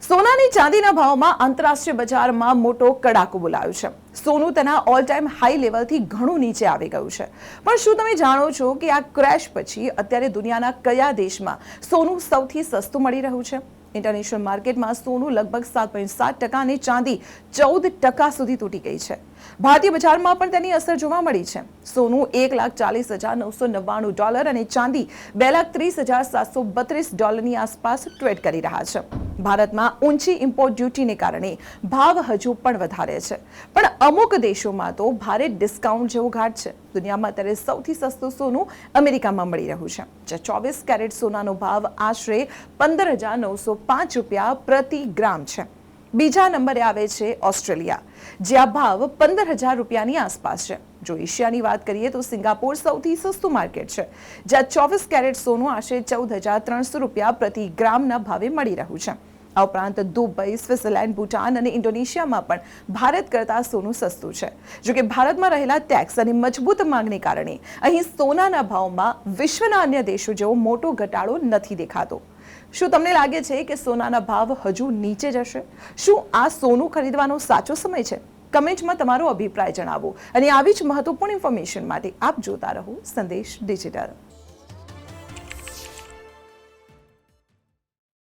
સોનાની ચાંદીના ભાવમાં આંતરરાષ્ટ્રીય બજારમાં મોટો કડાકો બોલાયો છે। સોનું તેના ઓલ ટાઈમ હાઈ લેવલથી ઘણું નીચે આવી ગયું છે। પણ શું તમે જાણો છો કે આ ક્રેશ પછી અત્યારે દુનિયાના કયા દેશમાં સોનું સૌથી સસ્તું મળી રહ્યું છે? ઇન્ટરનેશનલ માર્કેટમાં સોનું લગભગ 7.7% અને ચાંદી 14% સુધી તૂટી ગઈ છે। ભારતીય બજારમાં પણ તેની અસર જોવા મળી છે। સોનું $1,40,999 અને ચાંદી $2,30,732 આસપાસ ટ્રેડ કરી રહ્યા છે। ભારતમાં ઊંચી ઇમ્પોર્ટ ડ્યુટીને કારણે ભાવ હજુ પણ વધારે છે, પણ અમુક દેશોમાં તો ભારે ડિસ્કાઉન્ટ જેવો ઘાટ છે। દુનિયામાં અત્યારે સૌથી સસ્તું સોનું અમેરિકામાં મળી રહ્યું છે, જ્યાં 24 કેરેટ સોનાનો ભાવ આશરે $15,905 પ્રતિ ગ્રામ છે। બીજા નંબરે આવે છે ઓસ્ટ્રેલિયા, જ્યાં ભાવ $15,000ની આસપાસ છે। જો એશિયાની વાત કરીએ તો સિંગાપોર સૌથી સસ્તું માર્કેટ છે, જ્યાં 24 કેરેટ સોનું આશરે $14,300 પ્રતિ ગ્રામના ભાવે મળી રહ્યું છે। આ ઉપરાંત દુબઈ, સ્વિટ્ઝરલેન્ડ, ભૂટાન અને ઇન્ડોનેશિયામાં પણ ભારત કરતાં સોનું સસ્તું છે। જોકે ભારતમાં રહેલા ટેક્સ અને મજબૂત માંગને કારણે અહીં સોનાના ભાવમાં વિશ્વના અન્ય દેશો જેવો મોટો ઘટાડો નથી દેખાતો। શું તમને લાગે છે કે સોનાના ભાવ હજુ નીચે જશે? શું આ સોનું ખરીદવાનો સાચો સમય છે? કમેન્ટમાં તમારો અભિપ્રાય જણાવો અને આવી જ મહત્વપૂર્ણ ઇન્ફોર્મેશન માટે આપ જોતા રહો સંદેશ ડિજિટલ।